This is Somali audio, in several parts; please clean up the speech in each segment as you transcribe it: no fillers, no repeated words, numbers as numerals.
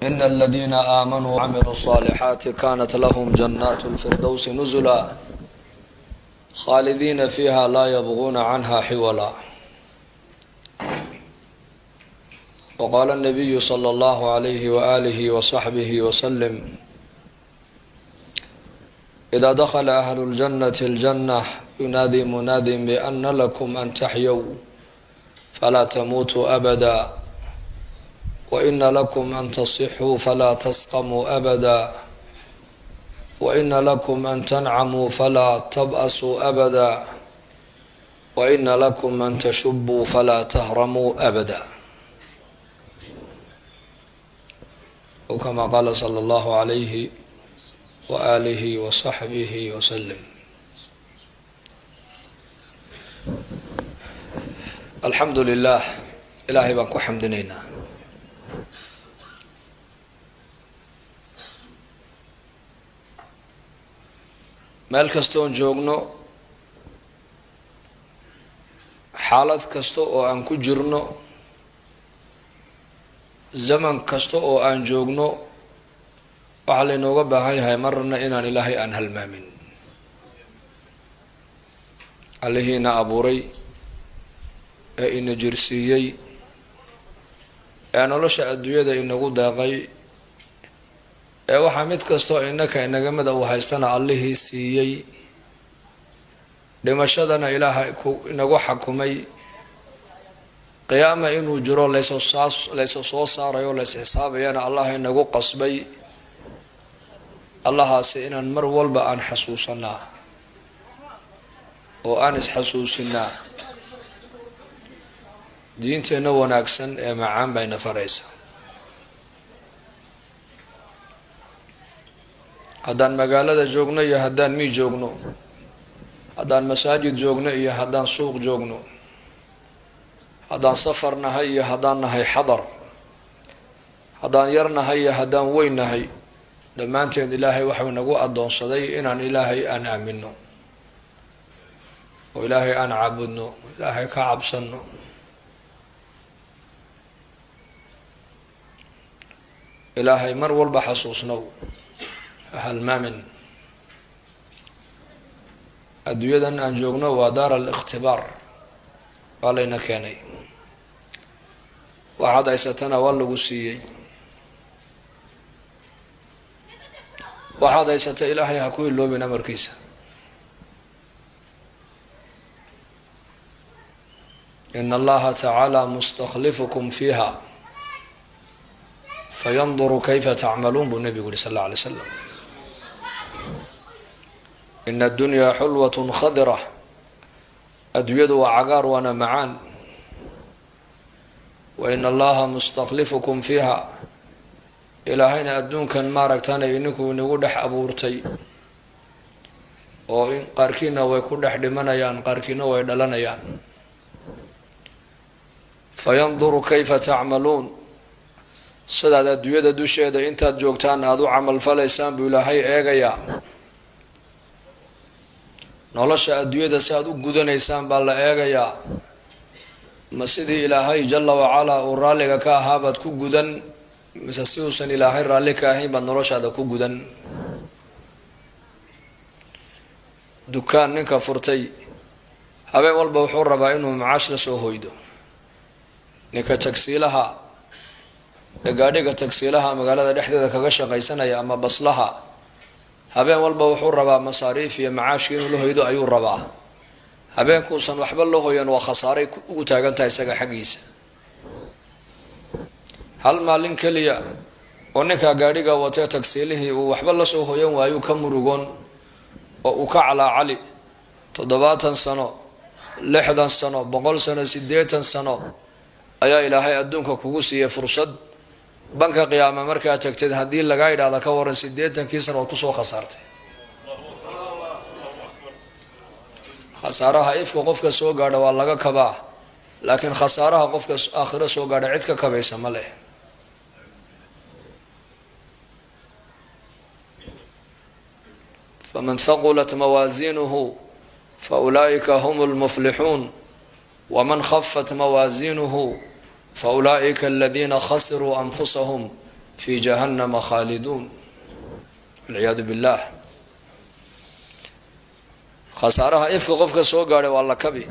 إن الذين آمنوا وعملوا الصالحات كانت لهم جنات الفردوس نزلا خالدين فيها لا يبغون عنها حولا. وقال النبي صلى الله عليه وآله وصحبه وسلم: إذا دخل أهل الجنة الجنة ينادي مناد بأن لكم أن تحيوا فلا تموتوا أبدا، وإن لكم أن تصحوا فلا تسقموا أبدا، وإن لكم أن تنعموا فلا تبأسوا أبدا، وإن لكم أن تشبوا فلا تهرموا أبدا. وكما قال صلى الله عليه وآله وصحبه وسلم. الحمد لله، إلهي baan ku xamdinaynaa. meel kasta oon joogno, xaalad kasta oo aan ku jirno, zaman kasta oo aan joogno, waxaa laynooga baahan yahay marna inaan ilaahay aan halmaamin. allihiina abuuray ee ina jirsiiyey ee nolosha adduunyada inagu deeqay ee waxaa mid kastoo innaka inagamida uu haystana allihii siiyey, dhimashadana ilaahay inagu xakumay, qiyaama inuu jiro layso soo saarayo lays xisaabayana allah inagu qasbay. allahaasi inaan mar walba aan xasuusanaa oo aan isxasuusinaa. diinteenna wanaagsan ee macaan bayna faraysa. haddaan magaalada joogno iyo haddaan mii joogno, haddaan masaajid joogno iyo haddaan suuq joogno, haddaan safar nahay iyo haddaan nahay xadar, haddaan yar nahay iyo haddaan weyn nahay, dhammaanteed ilaahay waxau nagu addoonsaday inaan ilaahay aan aamino oo ilaahay aan caabudno, ilaahay ka cabsanno. ilaahay mar walba xasuusnow, halmaamin. adduunyadan aan joogno waa daar alikhtibaar, waa layna keenay. waxaad haysatana waa lagu siiyey. waxaad haysata ilaahay ha ku iloobin amarkiisa. ina allaha tacaala mustakhlifukum fiiha fayanduru kayfa tacmaluun buu nabigu yuri sal alla alay slam. ina addunyaa xulwatun khadira, adduunyadu waa cagaar waana macaan. wa ina allaha mustakhlifukum fiiha, ilaahayna adduunkan maaragtana ininku inagu dhex abuurtay oo qaarkiina way ku dhex dhimanayaan, qaarkiina way dhalanayaan. fayanduru kayfa tacmaluun, sidaad adduunyada dusheeda intaad joogtaan aada u camal falaysaan buu ilaahay eegayaa. nolosha adduunyada si aad u gudanaysaan baa la eegayaa. ma sidii ilaahay jalla wacalaa uu raalliga ka ahaabaad ku gudan, mise si uusan ilaahay raalli ka ahayn baad noloshaada ku gudan. dukaan ninka furtay habeen walba wuxuu rabaa inuu macaash la soo hoydo. ninka tagsiilaha ee gaadhiga tagsiilaha magaalada dhexdeeda kaga shaqaysanaya ama baslaha, habeen walba wuxuu rabaa masaariif iyo macaashki inuu la hoydo ayuu rabaa. habeenkuusan waxba la hoyan waa khasaaray ugu taagantahay isaga xaggiisa. hal maalin keliya oo ninkaa gaadhiga watee tagsiilihii uu waxba la soo hoyan waayuu ka murugoon oo uu ka calaacali 70 sano, 60 sano, 100 sano, 80 sano ayaa ilaahay adduunka kugu siiyey fursad. banka qiyaama markaa tagteed haddii lagaa yidhaahda ka waran 80kii sano ood kusoo khasaartay. khasaaraha ifka qofka soo gaadha waa laga kabaa, laakiin khasaaraha qofka aakhiro soo gaadha cid ka kabaysa ma leh. faman haqulat mawaaziinuhu faulaa'ika hum lmuflixuun waman khafat mawaaziinuhu faulaa'ika aladiina khasiruu anfusahum في جهنم خالدون والعياذ بالله خسارها إفك قفك سو غاري والله كبي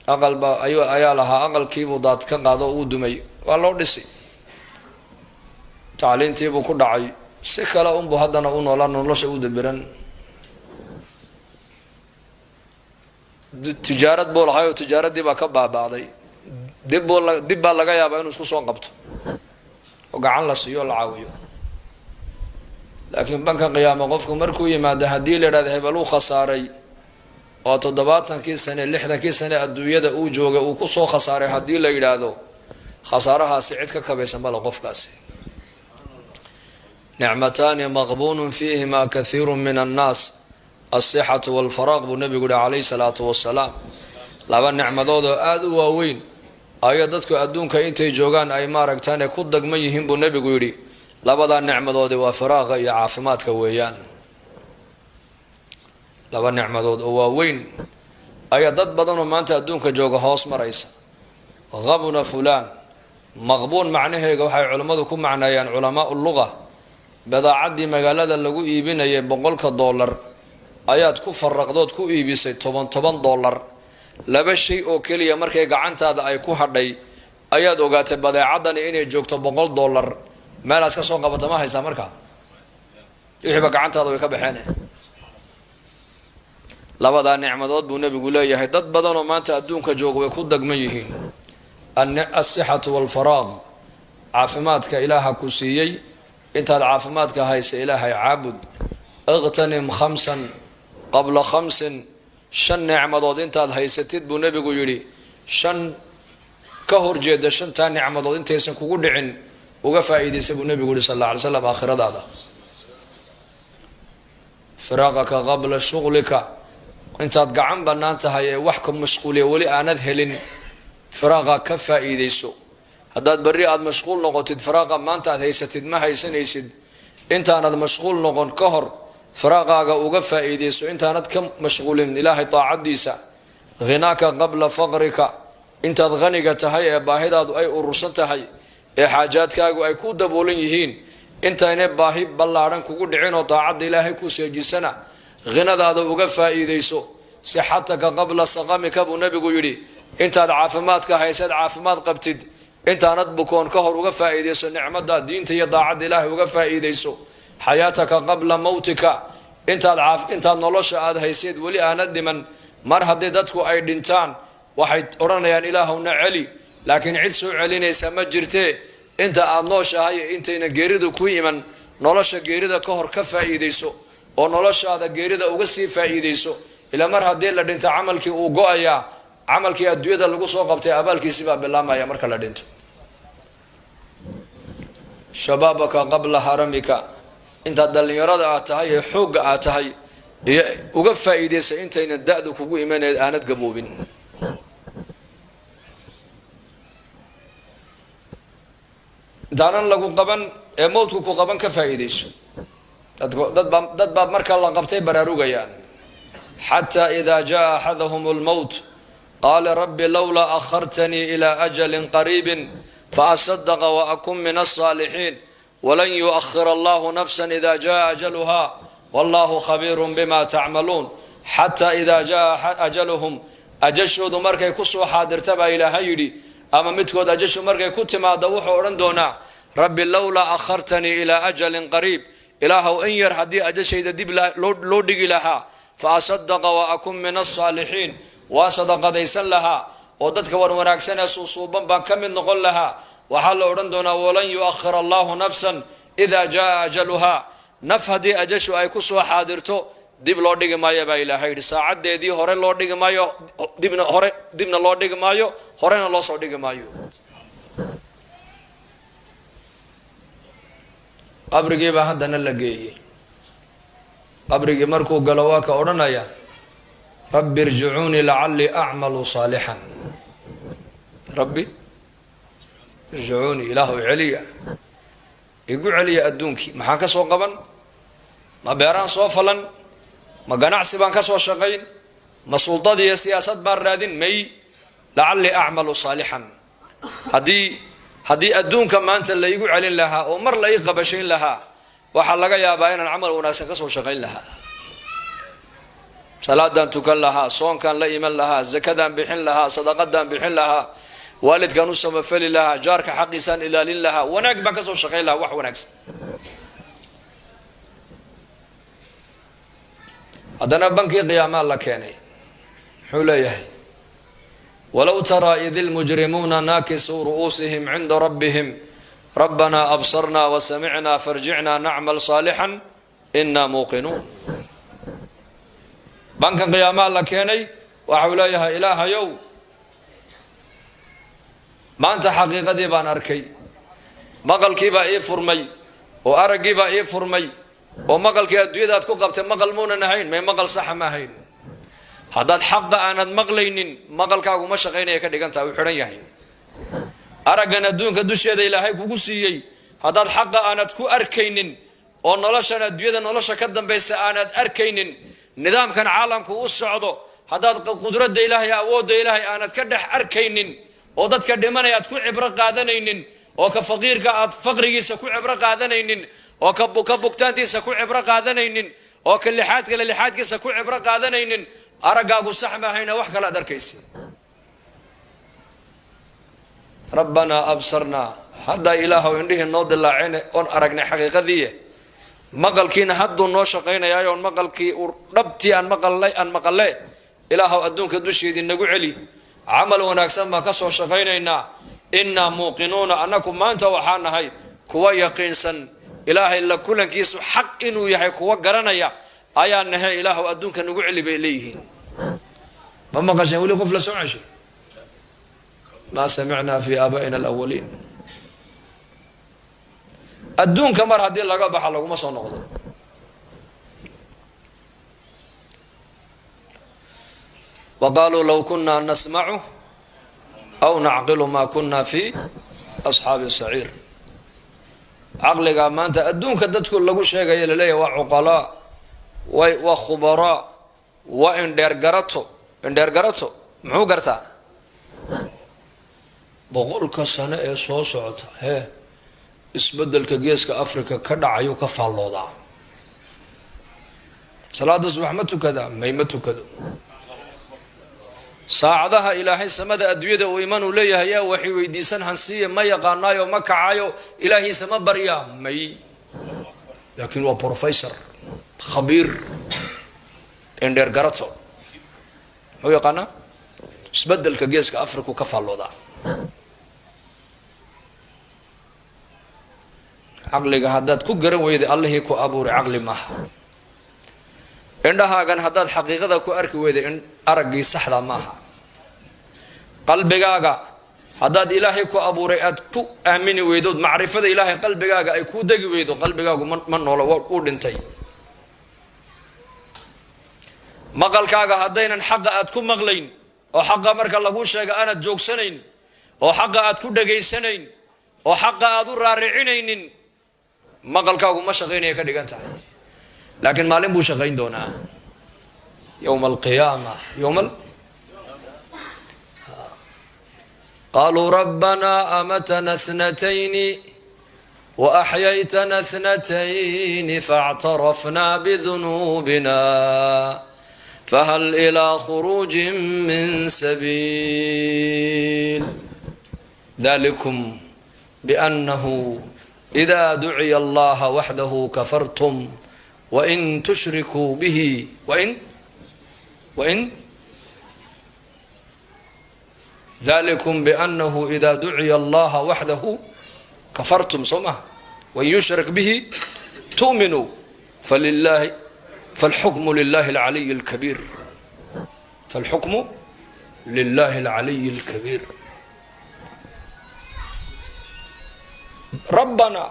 أقل با أيا لها أقل كيبو داد كقادو ودمي والله دسي تعلين تيبو كدعي سكلا أم بهدنا ونولا نولش ودبرن تجارة بول هاي وتجارة دي بكبا بعضي دب laga yaabaa inuu isku soo qabto oo gacan la siiyo la caawiyo laakiin banka qiyaamo qofku markuu yimaado hadii la yiraahdo hebel uu khasaaray oo 70kii sano 60kii sano adduunyada uu joogay uu ku soo khasaaray hadii la yiraahdo khasaarahaasi cid ka kabaysan bal qofkaasi ni'matan maghbunun fiihima kathirun min an-nas as-sihhatu wal-faragh bu nabigu alayhi salatu wassalam laba nicmadood oo aad u waaweyn ayaa dadku adduunka intay joogaan ay maaragtaan ku dagman yihiin buu nabigu yiri labada nicmadood waa faraaqa iyo caafimaadka weeyaan laba nicmadood oo waaweyn ayaa dad badan oo maanta adduunka jooga hoos maraysa ghabuna fulan maqbuun macnaheedu waxay culimadu ku macnaayaan culamaa lugha badaacadii magaalada lagu iibinayay $100 ayaad ku faraqdood ku iibisay $10 laba shay oo kaliya markay gacantaada ay ku hadhay ayaad ogaatay badeecadan inay joogto $100 meelaas ka soo qabata ma haysa marka wixii gacantaada way ka baxeen labada nicmadood buu nabigu leeyahay dad badan oo maanta adduunka jooga way ku dagman yihiin as-sihhatu wal-faragh caafimaadka ilaaha ku siiyay intaad caafimaadka haysa ilaahay caabud اغتنم 5 قبل 5 shan nicmadood intaad haysatid buu nabigu yiri shan ka horjeeda shanta nicmadood intaysan kugu dhicin uga faa'iideysa buu nabigu yiri sallallahu alayhi wasallam aakhiradaada firaaqaka qabla shughlika intaad gacan banaan tahay ee wax ka mashquuliye wali aanad helin firaaqa ka faa'iideyso hadaad bari aad mashquul noqotid firaaqa maanta aad haysatid ma haysanaysid intaanad mashquul noqon ka hor فراغاga uga faa'iideyso intaanad ka mashquulin ilaahay taacadiisa ghinaka qabla faqrika intaad ghaniga tahay ee baahidaadu ay urursan tahay ee xaajaadkaagu ay ku daboolan yihiin intaanay baahi ballaaran kugu dhicin oo taacada ilaahay ku seejisana ghinadaada uga faa'iideyso sihhataka qabla saqamika buu nabigu yiri intaad caafimaadka haysid caafimaad qabtid intaanad bukoon ka hor uga faa'iideyso nicmada diinta iyo taacada ilaahay uga faa'iideyso حياتك قبل موتك انت نولش aad haysid wali aanad dhiman mar hadii dadku ay dhintaan waxay oranayaan ilaahuna cali laakiin cid soo celinaysa ma jirtee inta aad nooshahay intayna geeridu ku iman nolosha geerida ka hor ka faa'iideyso oo noloshaada geerida uga sii faa'iideyso ila mar hadii la dhinto amalkii uu go'aya amalkii adduunyada lagu soo qabtay abaalkiisa baa bilaamaya marka la dhinto shababaka qabla haramika inta dhalinyarada aad tahay ee xoog aad tahay ee uga faa'iideysa intayna daadu kugu imaneed aanad gaboobin daanan lagu qaban ee mowdku ku qaban ka faa'iideyso dad baa marka la qabtay baraarugayaan hatta idha jaa ahaduhum al-maut qala rabbi lawla akhartani ila ajalin qaribin fa asaddaqa wa akun min as-salihin ولن يؤخر الله نفسا إذا جاء أجلها والله خبير بما تعملون حتى إذا جاء أجلهم أجشود مركي كسو حاضر تبا إلى هيدي أما متكود أجشو مركي كتما دوح ورندونا ربي لولا أخرتني إلى أجل قريب إله إنير هدي أجش إذا دب لو دق لها فأصدق وأكون من الصالحين وصدق ديسا لها وددك ورمراكسنا صوصوبا بكم نقول لها وحال ورندونا ولن يؤخر الله نفسا إذا جاء أجلها نفهدي أجشو أي كسو حاضرتو دب لو دق مايو با إلهي ساعد دي هوري لو دق مايو دبنا لو دق مايو هورينا لو سو دق مايو qabrigii baa haddana la geeyey qabrigii markuu galo waa ka odhanaya rabbi irjicuunii lacallii acmalu saalixan rabbi irjicuunii ilaahu celiya igu celiya adduunkii maxaan ka soo qaban ma beeraan soo falan ma ganacsi baan ka soo shaqayn ma suldad iyo siyaasad baan raadin may lacallii acmalu saalixan haddii adduunka maanta la igu celin lahaa oo mar la ii qabashayn lahaa waxaa laga yaabaa inaan camal wanaagsan ka soo shaqayn lahaa salaadan tukan lahaa soonkan la iman lahaa zakadan bixin lahaa sadaqadan bixin lahaa waalidkan u samafali lahaa jaarka xaqiisaan ilaalin lahaa wanaag baan ka soo shaqayn lahaa wax wanaagsan haddana bankii qiyaamaa la keenay muxuu leeyahay walow taraa idi lmujrimuuna naakisuu ru'uusihim cinda rabbihim rabbanaa absarnaa wasamicnaa farjicnaa nacmal saalixan inaa muuqinuun bankan qiyaamaa la keenay waxau leeyahay ilaahayow maanta xaqiiqadii baan arkay maqalkiibaa ii furmay oo araggiibaa ii furmay oo maqalkii adduunyadaad ku qabtay maqal muunan ahayn may maqal saxa ma ahayn haddaad xaqa aanad maqlaynin maqalkaagu ma shaqaynaya ka dhigantaha uu xidhan yahay araggan adduunka dusheeda ilaahay kugu siiyey haddaad xaqa aanad ku arkaynin oo noloshan adduunyada nolosha ka dambaysa aanad arkaynin nidaamkan caalamku u socdo haddaad qudradda ilaahay awoodda ilaahay aanad ka dhex arkaynin oo dadka dhimanaya aad ku cibro qaadanaynin oo ka faqiirka aad faqrigiisa ku cibro qaadanaynin oo ka bugtaantiisa ku cibro qaadanaynin oo ka lixaadkale lixaadkiisa ku cibro qaadanaynin araggaagu sax maahayna wax kale aad arkaysa rabbanaa absarnaa haddaa ilaahow indhihii noo dilaacine oon aragnay xaqiiqadiiye maqalkiina hadduu noo shaqaynayaayo on maqalkii dhabtii aan maqalle ilaahow adduunka dusheedii nagu celi camal wanaagsan baan ka soo shaqaynaynaa innaa muuqinuuna annaku maanta waxaa nahay kuwa yaqiinsan ilaahay la kulankiisu xaq inuu yahay kuwa garanaya ayaa nahay ilaahow adduunka nagu celi bay leeyihiin ma maqasheen weli qof la soo ceshay maa samicnaa fii aabaa'ina alawaliin adduunka mar haddii laga baxa laguma soo noqdo wa qaaluu low kunaa nasmacu aw nacqilu maa kunaa fi asxaabi saciir caqligaa maanta adduunka dadku lagu sheegaya laleeyahy waa cuqalaa waa khubaraa waa indheergarato muxuu gartaa boqolka sano ee soo socota isbedelka geeska africa ka dhacayu ka faalloodaa salaada subax ma tukadaa may ma tukado saacadaha ilaahay samada adduunyada uu imanuu leeyahay yaa waxay weydiisan hansiiya ma yaqaanaayo ma kacayo ilaahiisa ma baryaa may laakiin waa professor khabiir indheer garato muxuu yaqaanaa isbedelka geeska africa ka faalloodaa caqliga haddaad ku garan weyday allihii ku abuuray caqli maaha indhahaagan haddaad xaqiiqada ku arki weyday araggii saxda maaha qalbigaaga haddaad ilaahay ku abuuray aad ku aamini weydood macrifada ilaahay qalbigaaga ay ku degi weydo qalbigaagu ma noola uu dhintay maqalkaaga haddaynan xaqa aad ku maqlayn oo xaqa marka laguu sheega aanad joogsanayn oo xaqa aad ku dhegaysanayn oo xaqa aad u raaricinaynin maqalkaagu ma shaqaynaya ka dhigan tahay laakiin maalin buu shaqayn doonaa yowma alqiyaama qaaluu rabbanaa amatana thnatayni wa axyaytana thnatayni faاctarafnaa bidunuubina fahal ilaa khuruujin min sabiil dalikum biannahu إذا دعي الله وحده كفرتم وإن تشركوا به وإن ذلكم بأنه إذا دعي الله وحده كفرتم صمه وإن يشرك به تؤمنوا فالحكم لله العلي الكبير فالحكم لله العلي الكبير rabbanaa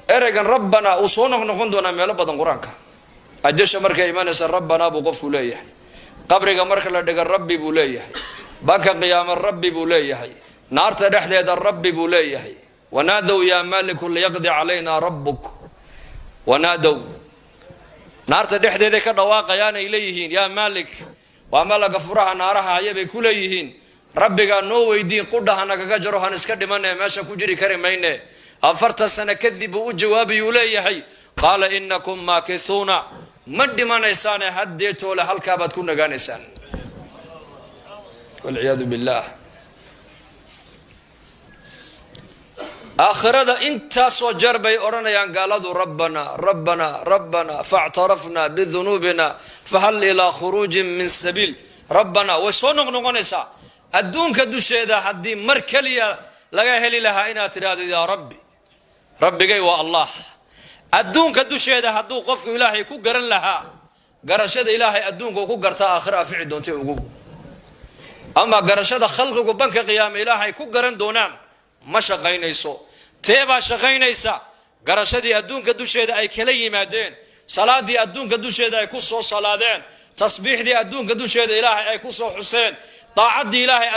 ereygan rabbanaa uu soo noqnoqon doonaa meelo badan qur-aanka ajasha markay imanaysa rabbanaa buu qofku leeyahay qabriga marka la dhiga rabbi buu leeyahay banka qiyaama rabbi buu leeyahay naarta dhexdeeda rabbi buu leeyahay wanaadow yaa maaliku liyaqdi calaynaa rabbuk wanaadow naarta dhexdeeday ka dhawaaqayaan ay leeyihiin yaa maalik waa malaga furaha naaraha haya bay ku leeyihiin rabbiga noo weydiin qudhahana kaga jaro han iska dhimanay meesha ku jiri kari mayne 40 sano kadib uu jawaabiyo leeyahay qaala innakum makithuna ma dhimanaysaan haddeetole halka baad ku nagaanaysaan wal iyad billah آخرة انت سوجر بي أرنيان قالوا ربنا ربنا ربنا فاعترفنا بذنوبنا فهل إلى خروج من سبيل ربنا وشونق نغنسا الدون كدوشي دا حدي مركلية لغاهلي لها إنا تراد يا ربي ربي جاي والله الدون كدوشي دا حدو قفك إلهي كو قرن لها قرشد إلهي الدون كو قرتا آخرة فعل دون تيوغو أما قرشد خلقك بنك قيام إلهي كو قرن دونان ما شقينيسو تيبا شقينيسا قرشدي أدونك دوشيدا أي كلا يمادين صلاة دي أدونك دوشيدا أي كسو صلادين تصبيح دي أدونك دوشيدا إلهي أي كسو حسين طاعة دي إلهي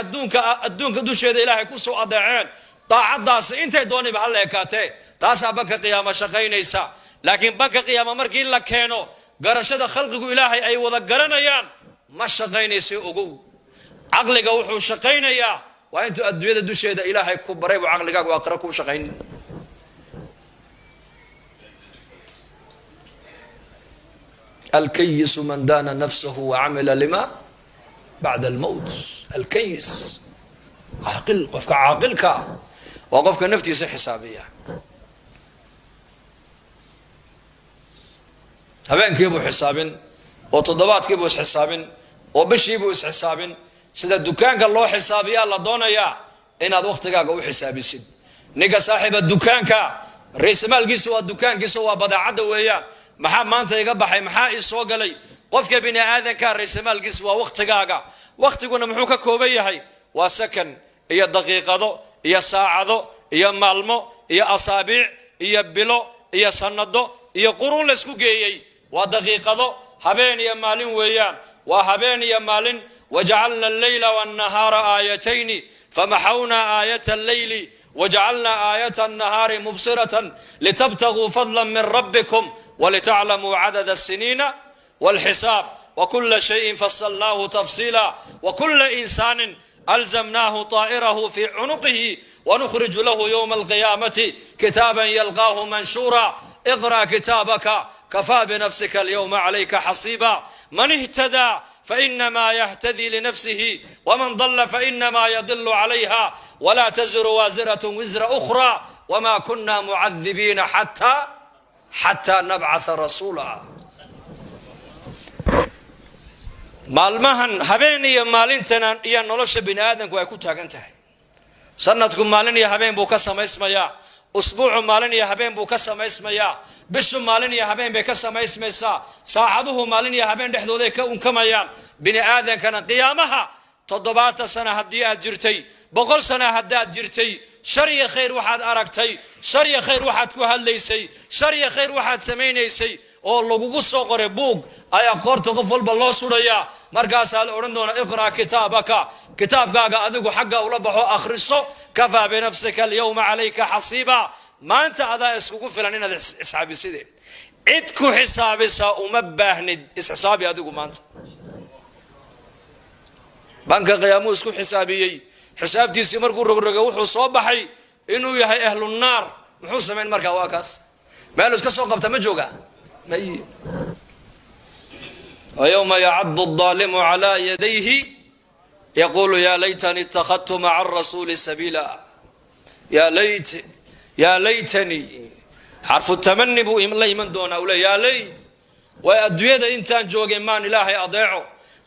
أدونك دوشيدا إلهي كسو أضعين طاعة داس انت دوني بحالة كاتي تاسا بك قيامة شقينيسا لكن بك قيامة مركين لك كينو قرشد خلقك إلهي أي وذقرنيان ما شقينيسي أقو عقلك وحو شقينيا وأنت أدوية دوشيدا إلهي كبري وعقلك وأقرأكم شقين الكيس من دان نفسه وعمل لما بعد الموت الكيس عاقل قفك عاقلك وقفك نفتي سي حسابية هبين كيبو حساب وتضبات كيبو حساب وبشي بو حساب sida dukaanka loo xisaabiyaa la doonaya inaad waqtigaaga u xisaabisid niga saaxiiba dukaanka reesmaalkiisu waa dukaankiisu waa badaacada weeyaan maxaa maanta iga baxay maxaa ii soo galay qofka bini aadanka reesmaalkiisu waa waqtigaaga waqtiguna muxuu ka kooban yahay waa sakan iyo daqiiqado iyo saacado iyo maalmo iyo asaabiic iyo bilo iyo sanado iyo qurun la isku geeyay waa daqiiqado habeen iyo maalin weeyaan waa habeen iyo maalin وجعلنا الليل والنهار آيتين فمحونا آية الليل وجعلنا آية النهار مبصرة لتبتغوا فضلا من ربكم ولتعلموا عدد السنين والحساب وكل شيء فصلناه تفصيلا وكل إنسان ألزمناه طائره في عنقه ونخرج له يوم القيامة كتابا يلقاه منشورا اقرأ كتابك كفى بنفسك اليوم عليك حصيبا من اهتدى فإنما يهتدي لنفسه ومن ضل فإنما يضل عليها ولا تزر وازرة وزر أخرى وما كنا معذبين حتى نبعث رسولا مالمهن هبين يا مالنتنا يا نولش بني آدم كوي كنتها سنتكم مالن يا هبين بوكا سما اسميا أسبوع مالن يا هبين بوكا سما اسميا بشو مالن يا هبين بك سما اسميسا ساعده مالن يا هبين دحدوده كميان بني آدم كان قيامها تضبات سنة هدي أجرتي بقول سنة هدي أجرتي شري خير واحد أركتي شري خير واحد كهليسي شري خير واحد سمينيسي oo lagu soo qoray buug ayaa qorto qof walba loo suraya markaas aad oran doona iqra kitaabkaaga adigu xagga ula baxo akhriso kafa bi nafsika al-yawma alayka hasiba maanta adaa iskugu filan inaad isxaabisid cid ku xisaabisa uma baahnid isxaabi adigu maanta banka qiyaamu isku xisaabiyay xisaabtiisi markuu rogrogo wuxuu soo baxay inuu yahay ahlun naar muxuu sameyn markaa waa kaas meel iska soo qabta ma jooga ويوم يعض الظالم على يديه يقول يا ليتني اتخذت مع الرسول سبيلا يا ليتني حرف التمني بو الله من دون أولى يا ليت وأدوية إنسان جوج إيمان إلهي أضيعه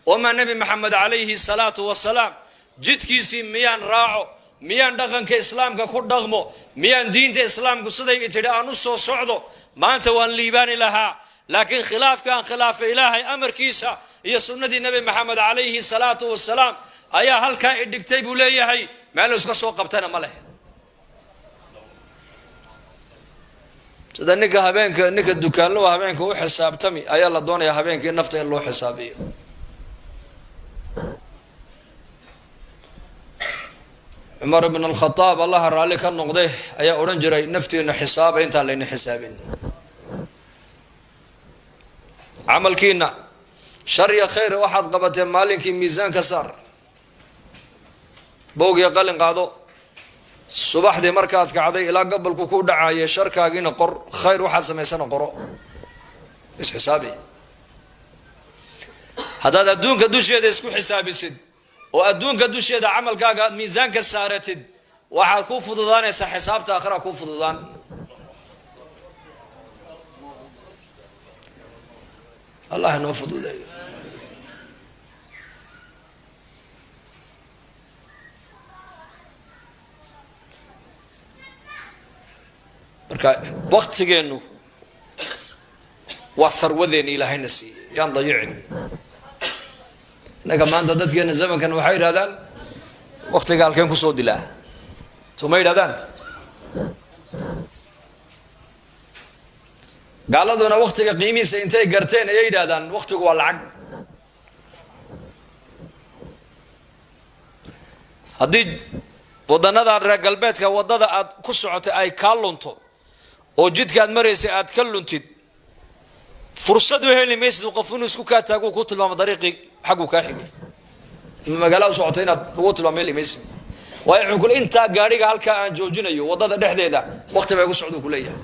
وما نبي محمد عليه الصلاة والسلام جد كيسي ميان راعو ميان دغن كإسلام كخد دغمو ميان دين إسلام كصدق اتداء نص وصعده ما أنت وان ليبان لها لكن خلاف كان خلاف إلهي أمر كيسا هي سنة النبي محمد عليه الصلاة والسلام أيا هل كان الدكتيب لي هي ما لسه سوقبتنا مله تدنيك هبينك نك الدكان له هبينك هو حساب تمي أيا الله دون يا هبينك نفته له حسابي عمر بن الخطاب الله رالك النقده أيا أورنجري نفتي إن حساب أنت لين حسابين عمل كينا شر يا خير واحد قبته مالك ميزان كسر boog iyo qalin qaado subaxdii markaad kacday ilaa gabalku ku dhacaayay sharkaagiina qor khayr waxaad samaysana qoro isxisaabi haddaad adduunka dusheeda isku xisaabisid oo adduunka dusheeda camalkaaga aad miisaanka saaratid waxaad ku fududaanaysaa xisaabta aakhira ku fududaan allah inoo fududeeyo marka waqtigeenu waa tharwadeena ilaahayna siiyey yaan dayicin inaga maanta dadkeena zamankan waxay yidhahdaan waqtiga halkeen kusoo dilaa soo ma yidhahdaan gaaladuna waqtiga qiimihiisa intay garteen ayay yidhahdaan waqtigu waa lacag haddii waddanada reer galbeedka waddada aad ku socotay ay kaa lunto oo jidka aad maraysay aad ka luntid fursad u heli maysid qof inuu isku kaa taago ku tilmaamo dariiqii xaggu kaa xigay magaalada u socotay inaad ugu tilmaamo heli maysid waayo xukun intaa gaadhiga halkaa aan joojinayo waddada dhexdeeda waqti bay ku socdo ku leeyahay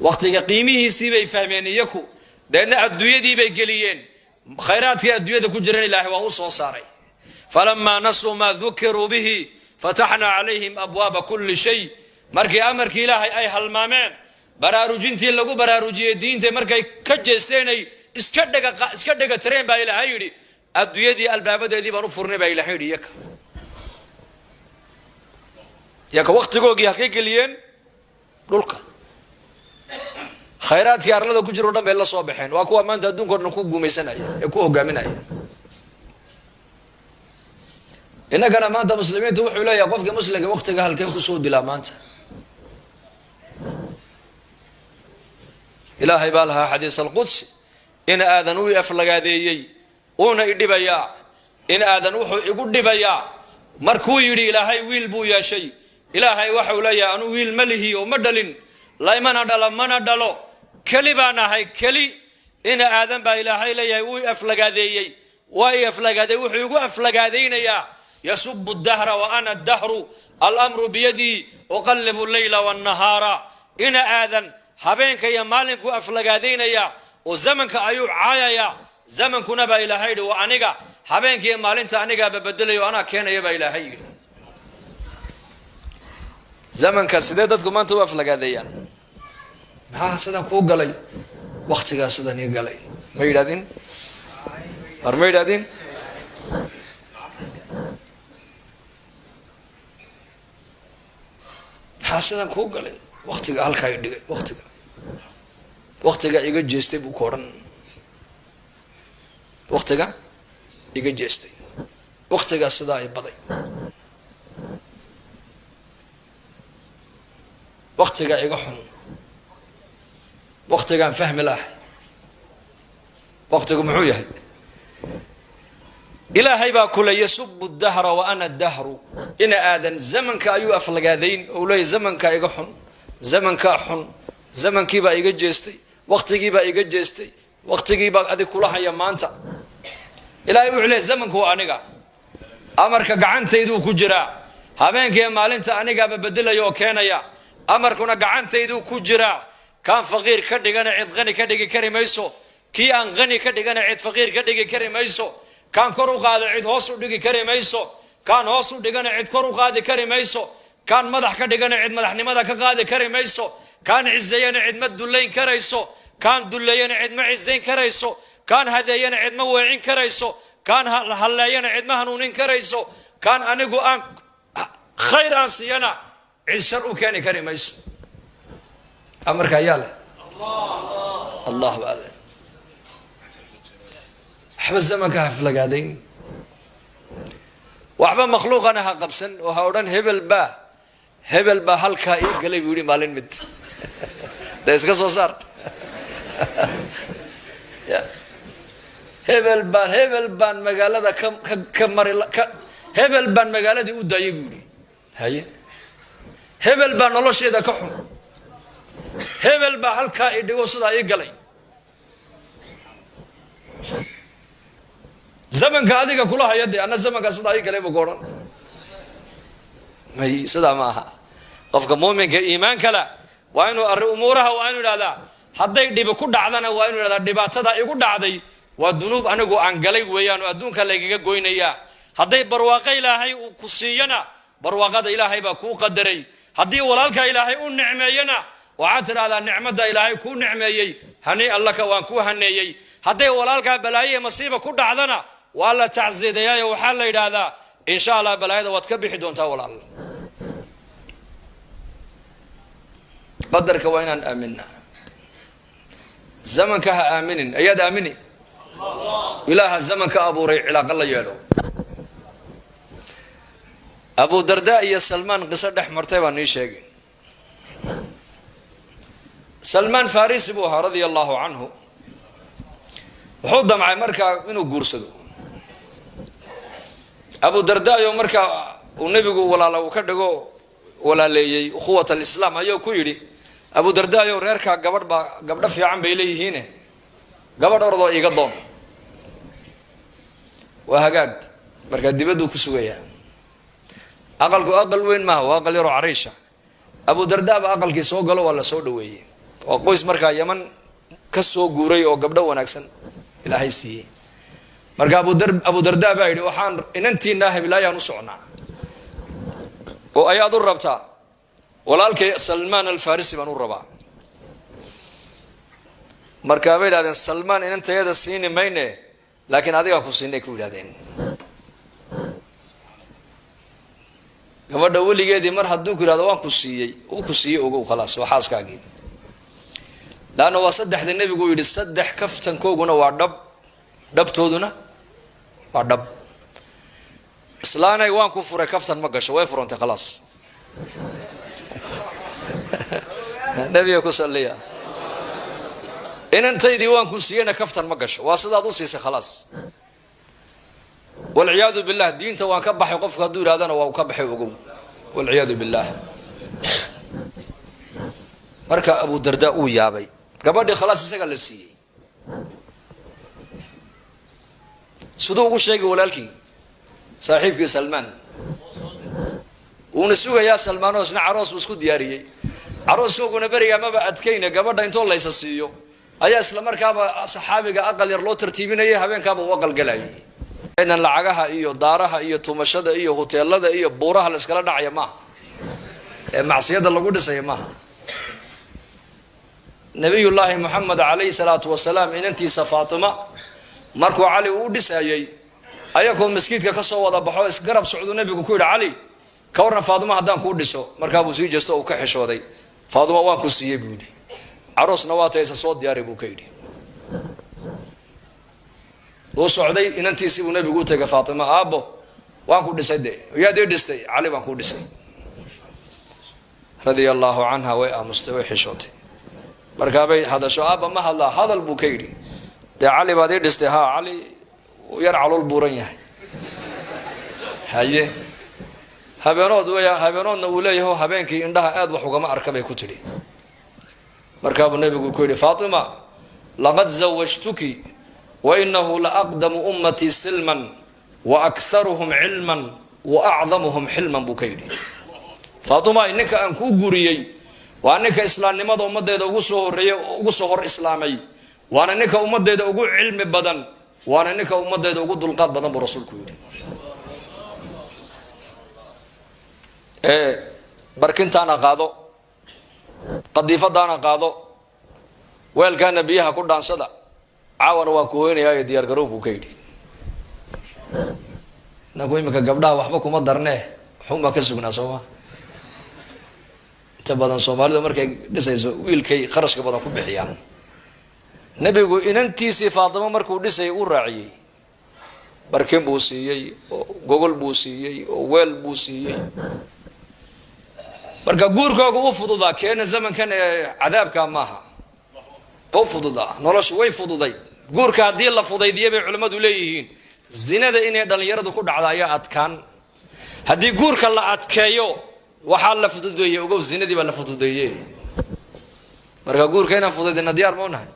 waqtiga qiimihiisii bay fahmeen iyaku deedna adduunyadii bay geliyeen khayraadkii adduunyada ku jiran ilaahay waa u soo saaray falamaa nasuu maa dukiruu bihi fataxnaa calayhim abwaaba kulli shay markii amarkii ilaahay ay halmaameen baraarujintii lagu baraarujiyey diinta markay ka jeesteenay iska dhega tareen baa ilaahay yidhi adduunyadii albaabadeedii baan u furnay baa ilaahay yidhi yaka waqtigoogii halkay geliyeen dhulka khayraadkii arlada ku jiro dhan bay la soo baxeen waa kuwa maanta adduunka o dhan ku guumaysanaya ee ku hogaaminaya innagana maanta muslimiintu wuxuu leeyahay qofka muslimka waqtiga halkeen kusoo dilaa maanta ilaahay baa lahaa xadiis alqudsi in aadan u aflagaadeeyey uuna idhibayaa in aadan wuxuu igu dhibayaa markuu yidhi ilaahay wiil buu yeeshay ilaahay waxau leeyahay anuu wiil ma lihi oo ma dhalin laymana dhalo mana dhalo keli baan ahay keli ina aadan baa ilaahay leeyahay wuu aflagaadeeyey waa i aflagaaday wuxuu igu aflagaadaynayaa yasubu dahra wa ana dahru alamru biyadii uqallibu leyla wannahaara ina aadan habeenka iyo maalinku aflagaadaynaya oo zamanka ayuu caayaya zamankuna baa ilaahay yidhi waa aniga habeenka iyo maalinta anigaaba bedelayo anaa keenaya baa ilaahay yidhi zamanka sidee dadku maanta u aflagaadeeyaan maxaa sidan kuu galay waqtigaa sidan ii galay ma yidhahdin war ma yidhahdin maxaa sidan kuu galay waqtiga halkaa i dhigay waqtiga iga jeestay buu ku odhan waqtiga iga jeestay waqtigaa sidaa i baday waqtigaa iga xun waqtigaan fahmi lahay waqtigu muxuu yahay ilaahay baa kule yasubu dahra wa ana dahru ina aadan zamanka ayuu aflagaadayn ou leeyahy zamankaa iga xun zamankaa xun zamankiibaa iga jeestay waqtigiibaa iga jeestay waqtigiibaa adig kula haya maanta ilaahay wuxuu leeyahy zamanku waa aniga amarka gacantayduu ku jiraa habeenkaiyo maalinta anigaaba bedelaya oo keenaya amarkuna gacantayduu ku jiraa kaan faqiir ka dhigana cid qani ka dhigi kari mayso kii aan qani ka dhigana cid faqiir ka dhigi kari mayso kaan kor u qaada cid hoos u dhigi kari mayso kaan hoos u dhigana cid kor u qaadi kari mayso kaan madax ka dhigana cid madaxnimada ka qaadi kari mayso kaan cizeeyana cid ma dullayn karayso kaan dulleeyana cid ma cizayn karayso kaan hadeeyana cid ma weecin karayso kaan halleeyana cid ma hanuunin karayso kaan anigu aan khayr aan siiyana cid shar u keeni kari mayso amarka ayaa leh allah baa leh waxba zamanka haflagaadayn waxba makhluuqana ha qabsan oo ha odhan hebel baa halkaa ii galay buu yihi maalin mid de iska soo saar hebel baan magaalada ka mari hebel baan magaaladii u daayay buu yihi haye hebel baa nolosheeda ka xun hebel baa halkaa i dhigo sidaa ii galay zamanka adiga kula hayade ana zamanka sida ay kale boqoran may sida ma aha qofka muuminka iimaan kala waa inuu umuuraha waa inuu yiraahdaa haday dhib ku dhacdana waa inuu yiraahdaa dhibaatada igu dhacday waa dunuub anigu aan galay weeyaan oo adduunka lagaga goynaya haday barwaaqo ilaahay uu ku siiyana barwaaqada ilaahay baa ku qadaray hadii walaalka ilaahay uu nicmeeyana waxa tiraahdaa nicmada ilaahay ku nicmeeyay hani allaka waan ku haneeyay haday walaalka balaaye masiiba ku dhacdana waa la tacsiidayaa waxa la yiraahdaa insha Allah balaayada waad ka bixi doontaa walaal qadarka waa inaan aaminna zamanka ha aaminin ayad aamini ilaaha zamanka abuuray cilaaqa la yeelo Abu Darda iyo Salman qisa dhex martay baan ii sheegay Salman Farisi buu ahaa radiyallahu anhu wuxuu damcay markaa inuu guursado Abu Darda iyo markaa uu nabigu walaalo ka dhigo walaaleeyay ukhuwata islaam ayuu ku yiri Abu Darda iyo reerka gabadha fiican bay leeyihiin gabadh ordo iga doon waa hagaag marka dibadu ku sugaya aqalku aqal weyn ma waa aqal yaro Ariisha Abu Darda ba aqalkii soo galo wala soo dhaweeyay oo qoys marka Yaman ka soo guuray oo gabdho wanaagsan ilaahay siiyay marka Abu Darda baa yiri waxaan inantiina habilaayaan u socnaa oo ayaad u rabtaa walaalkay Salman al-Farisi baan u rabaa marka bay yiraahdeen Salman inanteeda siini mayne laakiin adiga ku siinay ku yiraahdeen gabadha waligeedii mar hadduu ku yiraahdo waan ku siiyay oo ku siiyay ugu khalaas waxaaskaagii laana waa saddexda nabigu yiri saddex kaftankooguna waa dhabtooduna waa dhab islaanay waan ku furay kaftan ma gasho way furantay khalaas nabiga ku salliya inantaydii waan ku siiyayna kaftan ma gasho waa sidaad u siisay khalaas والعياذ بالله دينته وان كبخي قف هدو يرادنا waa ka baxay ugu والعياذ بالله marka Abu Darda uu yaabay gabadhii khalaas isaga la siiyay sidoo uu sheegay walaalkii saaxiibkii Salman uu nasuugaya Salman oo isna aroos isku diyaariyay arooskooguna bariga ma ba adkayna gabadha intoo la siiyo ayaa isla markaaba saxaabiga aqal yar loo tartiibinayay habeenkaaba uu aqal galayay inaan lacagaha iyo daaraha iyo tumashada iyo hoteelada iyo buuraha la iskala dhacay ma macsiyada lagu dhisay ma nabiyullaahi Muhammad alayhi salatu wasalaam inantiisa Fatima markuu Ali uu dhisayay ayagoo masjidka ka soo wada baxo isgarab socdo nabigu ku yiri Ali ka waran Fatima hadaan ku dhiso markaa buu sii jeesto oo ka xishooday Fatima waan ku siiyay buu yiri aroosna waa taysa soo diyaari buu ka yiri oo socday inantiisi uu nabigu u tagay Fatima aabo waan ku dhisay yaadii dhistay Ali waan ku dhisay radiyallahu anha way amustawi xishootay markaa bay hadasho aaba ma hadal buu ka yiri Ali baad dhistay ha Ali yar calul buuran yahay haye habeenoodna uu leeyahay habeenkii indhaha aad wax uga ma arkay ku tiri markaa buu nabigu ku yiri Fatima laqad zawajtuki وإنه لأقدم أمتي سلما وأكثرهم علما وأعظمهم حلما بكيري فاطمة إنك أنكو قريي وأنك إسلام نمض أمد يدو صهر إسلامي وأنا إنك أمد يدو علم بدن وأنا إنك أمد يدو دلقات بدن برسول كيري بركنت أنا قادو قديفة أنا قادو ويل كان نبيها كردان صدا عاون waa ku hooynaya diyaar garowgu ka yiri nago imika gabdhaha waxba kuma darnee xuma ka sugnaa Soomaa inta badan Soomaalidu markay dhisayso wiilkay qarashka badan ku bixiyaan nabigu inantiisi Fatima markuu dhisay uu raaciyay barkin buu siiyay gogol buu siiyay weel buu siiyay marka guurkoogu u fududaa keenay zamankan cadaabka maaha oo fududaa noloshu way fududay guurka hadii la fudaydiyay bay culimadu leeyihiin zinada inay dhalinyaradu ku dhacdo ayaa adkaan hadii guurka la adkeeyo waxa la fududeeyay ugu zinadii ba la fududeeyay marka guurka inaan fudaydina diyaar ma nahay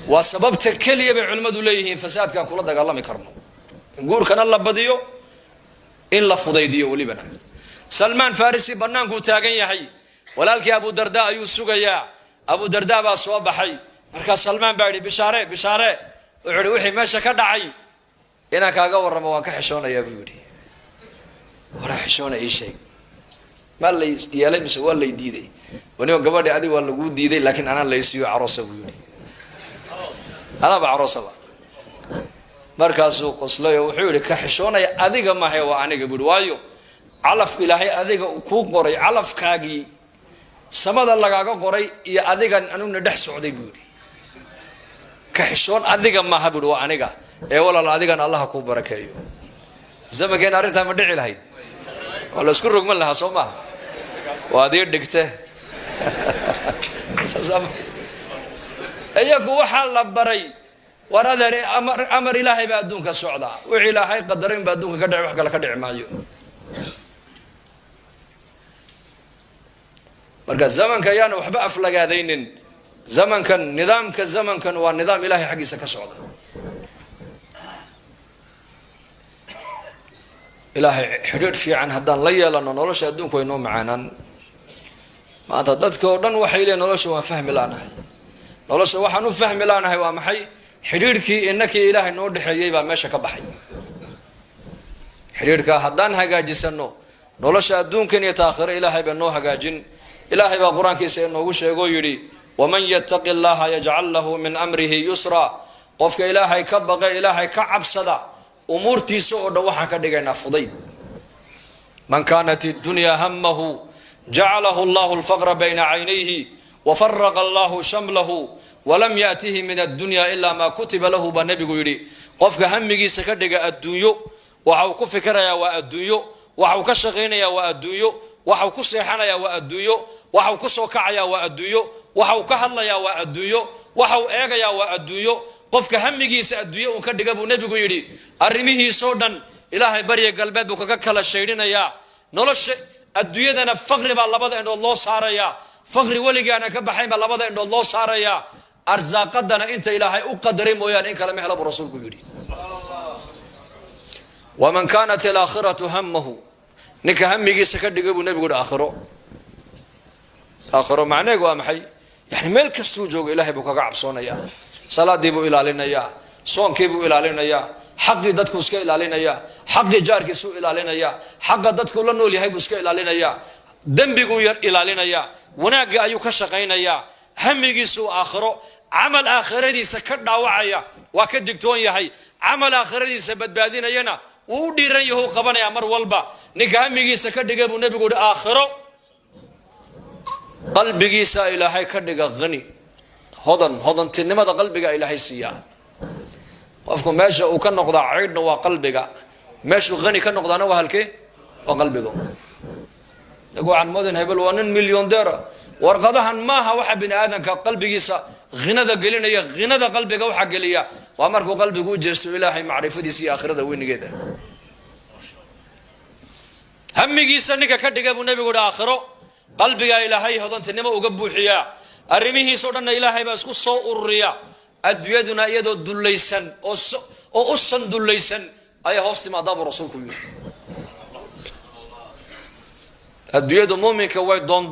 وسببت كلية بعلماء ليه فساد كان كل دقال الله مكرمه نقول كان الله بديو إن لا فضيديو ولي بنا سلمان فارسي بنان قو تاغن يحي ولالك أبو درداء يوسوغ يا أبو درداء باسواب حي مركز سلمان باعي بشارة وعلي وحي ماشا كدعي إنا كاقا ورما واكا حشونا يا بيودي ورا حشونا أي شيء ما اللي يالي مسوى اللي يديدي ونيو قبادي عدي والله قود ديدي لكن أنا اللي يسيو عروسة بيودي أنا بعروسة markaasuu qoslay oo wuxuu yiri ka xishoonaya adiga ma hay waa aniga bud waayo calaf ilaahay adiga ku qoray calafkaagi samada lagaaga qoray iyo adigan anuna dhex socday bud ka xishoon adiga ma ha bud waa aniga ee walaal adigan Allah ku barakeeyo zamankan arinta ma dhici lahayd wala isku rogman laha Soomaa waa adeer dhigtay ayagu waxa la baray ورادر أمر إلهي بأدونك السعداء وإلهي قدرين بأدونك كدع وحق لك كدع مايو مركز زمن كيان وحبا أفلق هذين زمن كان نظام كالزمن كان والنظام إلهي حقي سكسعداء إلهي حدود في عن هدان ليا لأنه نولوش أدونك وينوم معانا ما تددك ودن وحيلي نولوش وفهم لنا نولوش وحنو فهم لنا هو محي xiriirkii innakii ilaahay noo dhaxeeyay baa meesha ka baxay xiriirka haddaan hagaajisano nolosha adduunkan iyo taakhiro ilaahay baa noo hagaajin ilaahay baa quraankiisa inoogu sheego yiri waman yattaqillaha yaj'al lahu min amrihi yusra qofka ilaahay ka baqay ilaahay ka cabsada umurtiisa oo dhan waxaan ka dhigaynaa fudayd man kanat ad-dunya hammahu ja'alahu Allahu al-faqra bayna 'aynayhi wa farraqa Allahu shamlahu ولم يأته من الدنيا إلا ما كتب له بالنبي يقولي قفك همجي سكدك الدنيا وحو كفكر يا والدنيا وحو كشغين يا والدنيا وحو كصيحنا يا والدنيا وحو كسوكع يا والدنيا وحو كهلا يا والدنيا وحو إيجا يا والدنيا قفك همجي سأدنيا وكدك أبو النبي يقولي أرميه صودا إلهي بري قلبه وككل الشيرين يا نلش الدنيا ده فقر بالله إن الله صار يا فقر ولي أنا كبحين بالله إن الله صار يا أرزاقنا أنت إلهي أقدر مويان إنك لم يحلب رسولك يريد ومن كانت الآخرة همه نك همي سكدك أبو النبي يقول آخره معناه قام حي يعني ملك السوجوج إلهي بك عبصونا يا صلاة ديبو إلى لنا يا صون كيبو إلى لنا يا حق دتك سك إلى لنا يا حق جارك سو إلى لنا يا حق دتك لنا اللي هي بسك إلى لنا يا دم بيقول إلى لنا يا وناق أيوك شقينا يا همي سو آخره عمل آخردي سكرنا وعيا وكد دكتور يهي عمل آخردي سبد بعدين ينا وديرن يهو قبنا يا مر والبا نكامي سكدك أبو النبي يقول آخره قلبك سا إلهي كدك غني هضن تنمى قلبك إلهي سيا وافكم ماشي وكان نقضى عيدنا وقلبك ماشي غني كان نقضى وهلكي وقلبك يقول عن مدن هيبل 1 مليون ديرة ورقدها ما هو واحد بني آدم كقلبك سا غنى قلنا يا غنى قلبك وحق قليا وأمرك قلبك وجست إلهي معرفتي سي آخرة وين كده همي سنك كدك أبو النبي قد آخره قلبك إلهي هذا تنما وقبو حيا أرميه صورنا إلهي بس قصة الرياء أديدنا يدو دليسن أو أصن دليسن أي هوست ما داب رسولك أديد مؤمن كوي دون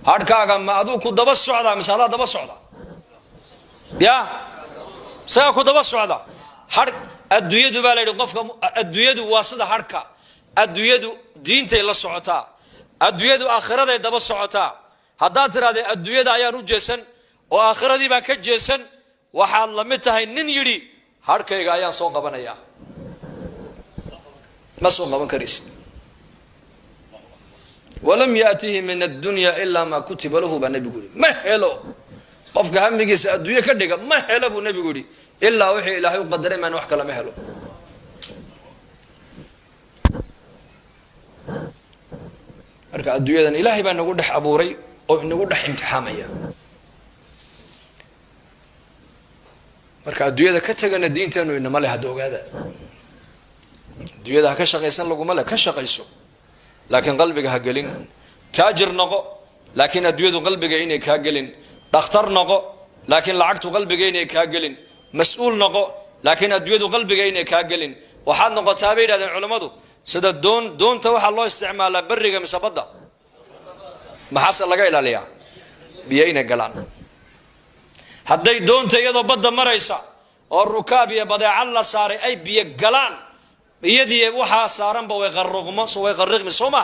هاد كاغا ما ادو كدبا سودا مثلا دبا سودا يا سا كدبا سودا هاد ادويدو بالي قفك ادويدو واسده هادكا ادويدو دينتي لا سوتا ادويدو اخرده دبا سوتا هدا تراده ادويدا ايا رجيسن او اخردي با كجيسن waxa la mid tahay nin yiri harkayga ayaan soo qabanaya ma soo qaban karisid ولم يأته من الدنيا إلا ما كتب له بالنبي يقولي ما هلو قفك همي الدنيا كدقة ما هلو بالنبي يقولي إلا وحي إلهي وقدر ما نوحك لا ما هلو أركع الدنيا ذن إلهي بأن نقول دح أبوري أو نقول دح امتحامية أركع الدنيا ذا كتجنا الدين تانو إنما له هدوء هذا الدنيا ذا كشق يسن لقوا ملا كشق يسوع لكن قلبك هقلين تاجر نقو لكن أدوية قلبك إنك هقلين دختر نقو laakiin lacagtu qalbiga inay kaa gelin. Mas-uul noqo laakiin adduunyadu qalbiga inay kaa gelin. waxaad noqotaa bay yidhahdeen culimmadu sida doonta waxaa loo isticmaalaa beriga mise badda maxaase laga ilaaliyaa biyo inay galaan. hadday doonta iyadoo badda maraysa oo rukaab iyo badeecad la saaray ay biyo galaan iyadii waxaa saaranba way qarriqmi soo ma.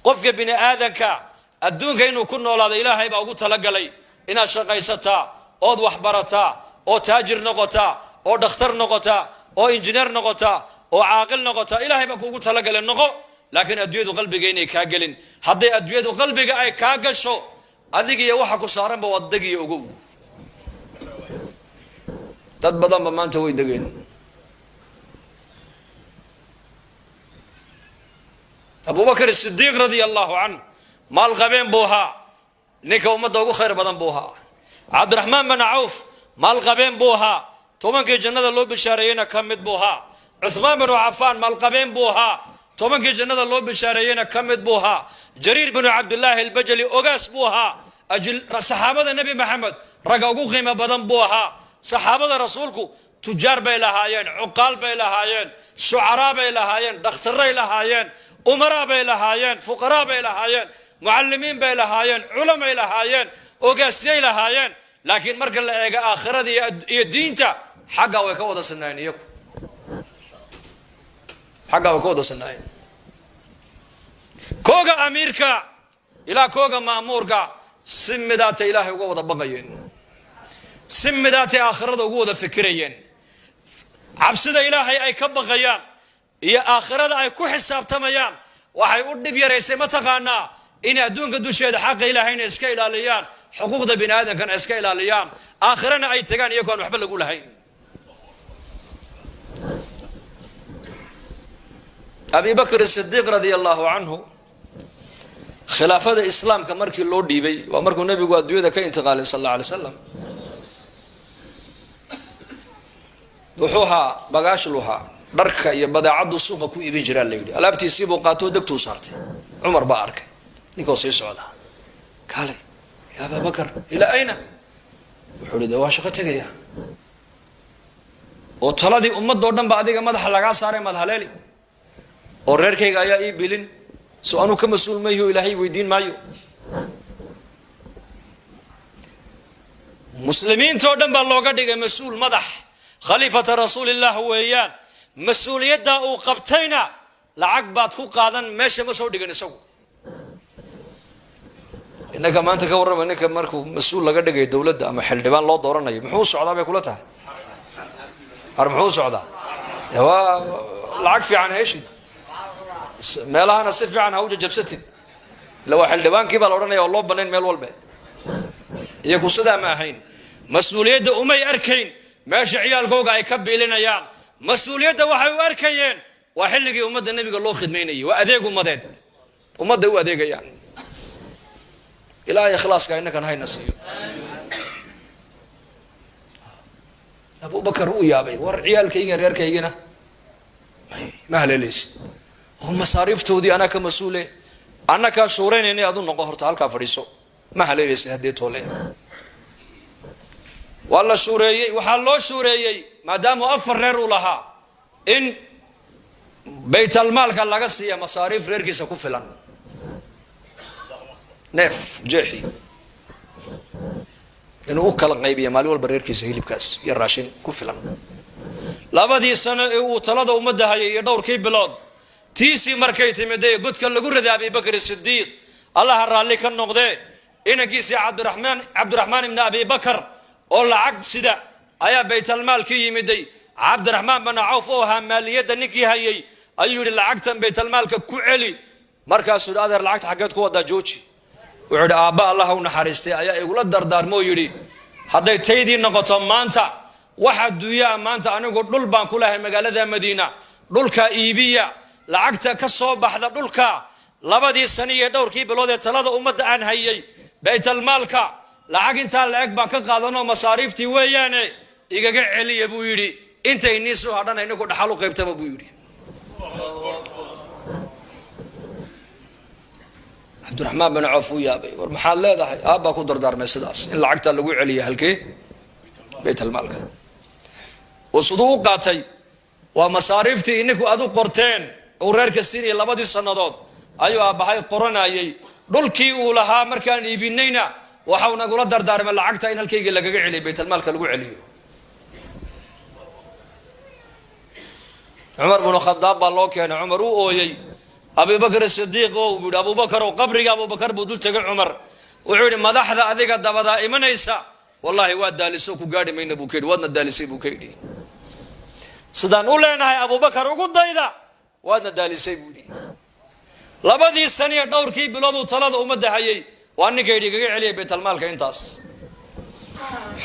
qofka bini aadanka adduunka inuu ku noolaado ilaahay baa ugu talagalay inaad shaqaysataa ood wax barataa oo taajir noqotaa oo dhakhtar noqotaa oo injineer noqotaa oo caaqil noqotaa ilaahay baa kuugu talagalay noqo. laakiin adduunyadu qalbiga inay kaa gelin. hadday adduunyadu qalbiga ay kaa gasho adiga iyo waxa ku saaranba waad degiyo ogow. dad badanba maanta way degeen. abubakar sidiiq radia allahu canhu maal qabeen buu ahaa ninka ummadda ugu khayr badan buu ahaa. cabdiraxmaan bin cawf maal qabeen buu ahaa 10kii jannada loo bishaareeyeyna ka mid buu ahaa. cuthmaan binu cafaan maal qabeen buu ahaa 10kii jannada loo bishaareeyeyna ka mid buu ahaa. jariir binu cabdillaahi albajali ogaas buu ahaa. saxaabada nebi maxamed ragga ugu qiimo badan buu ahaa. saxaabada rasuulku tujaar bay lahaayeen, cuqaal bay lahaayeen, shucaraa bay lahaayeen, dhakhtaray lahaayeen, umaraa bay lahaayeen, fuqaraa bay lahaayeen, mucallimiin bay lahaayeen, culamay lahaayeen, ogaasyay lahaayeen. laakiin marka la eego aakhirada iyo diinta xagga way ka wada sanaayeen iyagu. xagga way ka wada sanaayeen. kooga amiirka ilaa kooga maamuurka si midaata ilaahay uga wada baqayeen. si midaatay aakhirada ugu wada fikirayeen. cabsida ilaahay ay ka baqayaan iyo aakhirada ay ku xisaabtamayaan waxay u dhib yaraysay mataqaanaa in adduunka dusheeda xaqa ilaahayna iska ilaaliyaan, xuquuqda bini aadamkana iska ilaaliyaan, aakhirana ay tagaan iyagoo aan waxba lagu lahayn. abi bakr sidiiq radia allahu canhu khilaafada islaamka markii loo dhiibay waa markuu nabigu adduunyada ka intiqaalay sal alla alay wasalam. wuxuu ahaa bagaashluhaa dharka iyo badeecadu suuqa ku iibin jiraa la yidhi. alaabtiisii buu qaatoo degtuu saartay. cumar baa arkay ninkoo sii socda. kaale ya ababakar ilaa ayna? wuxuu hi de waa shaqo tegaya oo taladii ummadoo dhan ba adiga madaxa lagaa saaray madhaleeli oo reerkayga ayaa ii bilin so anuu ka mas-uul mayho ilaahay weydiin maayo. muslimiintoo dhan baa looga dhigay mas-uul madax khaliifata rasuulillah weeyaan. mas-uuliyadda uu qabtayna lacag baad ku qaadan meesha ma soo dhigan isagu. innaka maanta ka warrama ninka markuu mas-uul laga dhigay dowladda ama xildhibaan loo dooranayo muxuu socdaa bay kula tahay? har muxuu socdaa? waa lacag fiican heshid meelahana si fiican ha u jajabsatid. ila waa xildhibaankii baa la odhanaya oo loo banayn meel walba. iyagu sidaa ma ahayn. mas-uuliyadda umay arkayn meesha ciyaalkooga ay ka biilinayaan. mas-uuliyadda waxay u arkayeen waa xilligii ummadda nebiga loo khidmaynayay. waa adeeg ummadeed ummadday u adeegayaan. ilaahay ikhlaaska innakan hayna siiyo. abubakar uu yaabay war ciyaalkayga reerkaygina ma haleelaysid oo masaariiftoodii anaa ka mas-uule anna kaa shuuraynayna adu noqo horta halkaa fadhiiso ma haleelaysid haddii toole. waa la shuureeyey. waxaa loo shuureeyey maadaama 4 reer uu lahaa in baytalmaalka laga siiya masaariif reerkiisa ku filan. neef jeexi inuu u kala qaybiya maalin walba reerkiisa hilibkaas iyo raashin ku filan. 2 sano ee uu talada ummadda hayay iyo dhowrkii bilood tiisii markay timiday godka lagu riday abi bakr sidiiq allaha raalli ka noqdee inankiisii cabdiraxmaan ibni abi bakar oo lacag sida ayaa baytalmaalkii yimiday. cabdiraxmaan bin cawf oo ahaa maaliyadda ninkii hayay ayuu yidhi lacagtan baytalmaalka ku celi. markaasuu yidhi adeer lacagta xaggeed ku wadaa jooji. wuxuu yidhi aabba allah u naxariistay ayaa igula dardaarmoo yidhi hadday taydii noqoto maanta wax adduunyaa maanta anigu dhul baan ku lahay magaalada madiina dhulka iibiya lacagta ka soo baxda dhulka 2 sano iyo dhowrkii bilood ee talada ummadda aan hayay baytalmaalka lacag intaa la-eg baan ka qaadanoo masaariiftii weeyaane igaga celiya buu yidhi intay nii soo hadhan inagu dhaxal u qaybtaba buu yidhi. cabdiraxmaan bin cawf uu yaabay war maxaad leedahay? aabbaa ku dardaarmay sidaas in lacagta lagu celiya halkee بيت المال وصدوق قاتي ومصاريفتي إنك أدو قرتين وريرك السيني لبدي السنادات أيوة بهاي قرنا أي دول كي ولها مركان يبينينا وحاول نقول دار من العقد إن الكي اللي جا علي بيت المال كلو عليه عمر بن الخطاب الله كان عمر وأوي أبي بكر الصديق أبو بكر وقبري أبو بكر بدول تقع عمر وعود ما ذا أذيك الدبدا إيمان يسا والله واد دالسوك وقاري من بوكيد وادنا دالسي بوكيدي سدان أولنا هاي أبو بكر وقود دايدا وادنا دالسي بودي لبدي السنة دور كي بلادو ثلاث أمد هاي وأني كيدي كي عليه بيت المال كإنتاس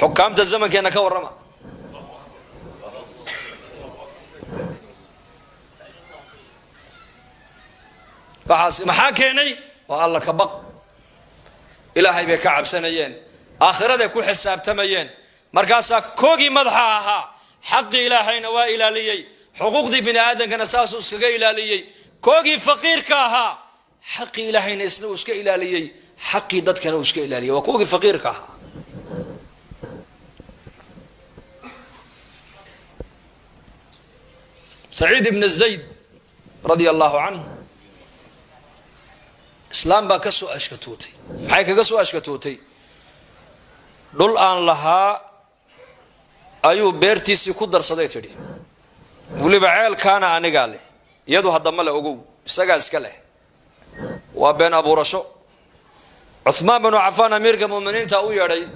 حكام الزمن كأنه كورما فحاسي محاكيني والله كبق إلهي بكعب سنيين آخرة كل حساب تميين مركاسا كوغي مدحاها حق إلهي نوا إلاليي حقوق دي بني آدم كان أساسه اسكا إلاليي كوغي فقير كاها حق إلهي نسلو اسكا إلاليي حقي دد كان اسكا إلاليي وكوغي فقير كاها سعيد بن الزيد رضي الله عنه إسلام با كسو أشكتوتي حيك كسو أشكتوتي دول آن لها أيو بيرتيسي كدر صديتي ولي بعيل كان أني قالي يدو هدما له أقو استقال اسكاله وبين أبو رشو عثمان بن عفان أمير المؤمنين تأوي يري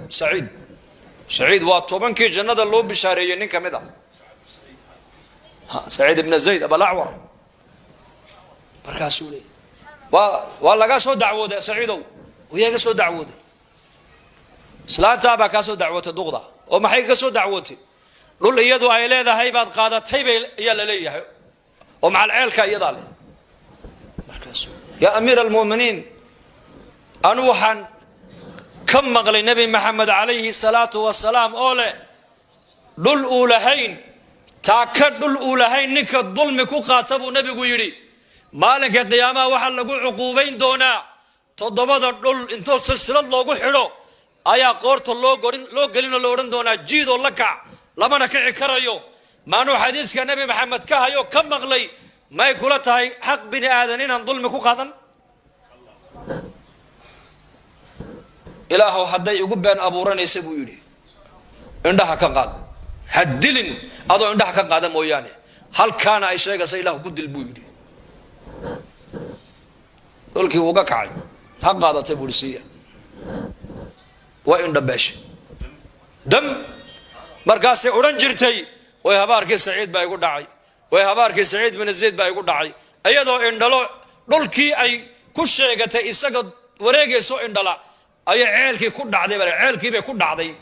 سعيد وطبعا كي جنة اللو بشاريين كمدا سعيد بن زيد أبا الأعور بركاسولي والله قاسو دعوة سعيدو ويا قاسو دعوة سلام تابع قاسو دعوة دغضة وما حي قاسو دعوتي لول يدو هاي ذا هاي بعد قادة تيبي يلا ليه ومع العيل كايضالي يا أمير المؤمنين أنوحا كم مغلي نبي محمد عليه الصلاة والسلام أولي دول أولهين تاكد دول أولهين نك الظلم كو قاتبوا نبي قيري مالك القيامة وحل لقوا عقوبين دونا تضبط دول انتو سلسلة لوقو حلو أيا قورت لو قلنا لورن دونا جيدو لكع لما نكعي كرايو ما نو حديث كنبي محمد كهيو كم مغلي ما يقولتها حق بني آدمين عن ظلم كو قاتل إلهو حدا يقول بين أبو راني سبو يدي عندها كان قاد هدلن أضو عندها كان قاد موياني هل كان أي شيء قصي إله قد البويدي دول كي وقع كعي حق قادة تبوليسية وإن دبش دم مركاسي أورنجرتي ويهبارك سعيد بايقول داعي ويهبارك سعيد من الزيد بايقول داعي أيضا إن دلو دول كي أي كل شيء قتي إسقط وريجي سو إن دلا أي عيلكي كود عادي برا عيلكي بيكود عادي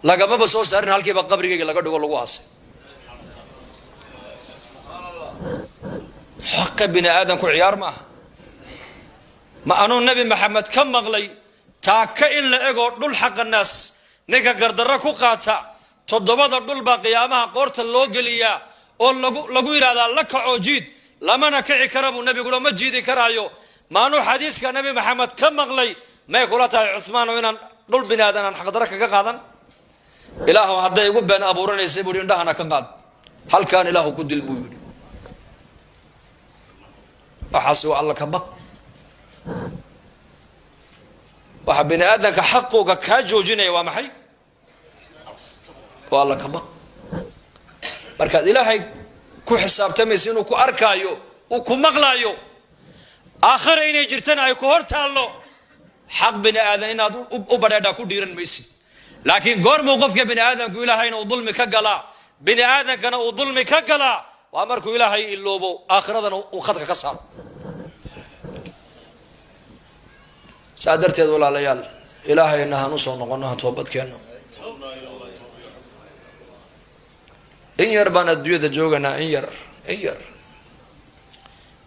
لقى ما بس وصار نهالكي بقبري لقى دقول لقواس حق بني آدم كل عيار ما أنو النبي محمد كم مغلي تاك إلا إيجو دول حق الناس نيكا قردركو قاتا تضبط دول بقيامها قرت اللوجلية أو لقوا هذا لك عجيد لما نكعي كرم النبي يقول ما جيدي كرايو ما أنو حديث كان النبي محمد كم مغلي ما يقولها عثمان وين دول بني آدم حق درك كقادا إله هذا يقول بين أبو رني سيبورين ده أنا كقاد هل كان إله كد البيوت أحسوا الله كبق وحب بني آدم كحقه كاجو جنيه ومحي والله كبق مركز إلهي كو حساب تمسين وكو أركايو وكو مغلايو آخر إني جرتنا يكو هرتالو حق بني آدم إن أبدا كو ديرن ميسي لكن غور موقف بني آدم كو إلهي إنه ظلم كقلا بني آدم كان ظلم كقلا وأمركو إلهي إلوبو آخر هذا وخدك كسر سادرت يا دول عليال إلهي إنها نصر نقولنا توبت كأنه إن يربان الدنيا جوجنا إن ير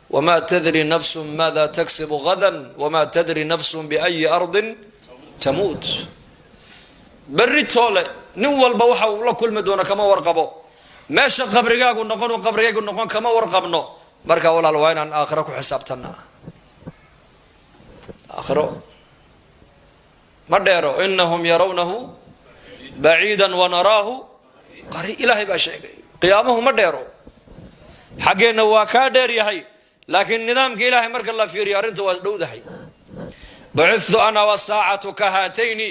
وما تدري نفس ماذا تكسب غدا وما تدري نفس بأي أرض تموت بري تولى نول بوحة ولا كل مدونة كما ورقبوا ماشى قبرجا قلنا كما ورقبنا بركة ولا الوين عن آخرك وحسابتنا آخره ما ديروا إنهم يرونه baciidan wanaraahu qariib. ilaahay baa sheegay qiyaamuhu ma dheero, xaggeenna waa kaa dheer yahay, laakiin nidaamka ilaahay marka la fiiriyo arrinta waa dhowdahay. bucithtu ana wasaacatu ka haatayni,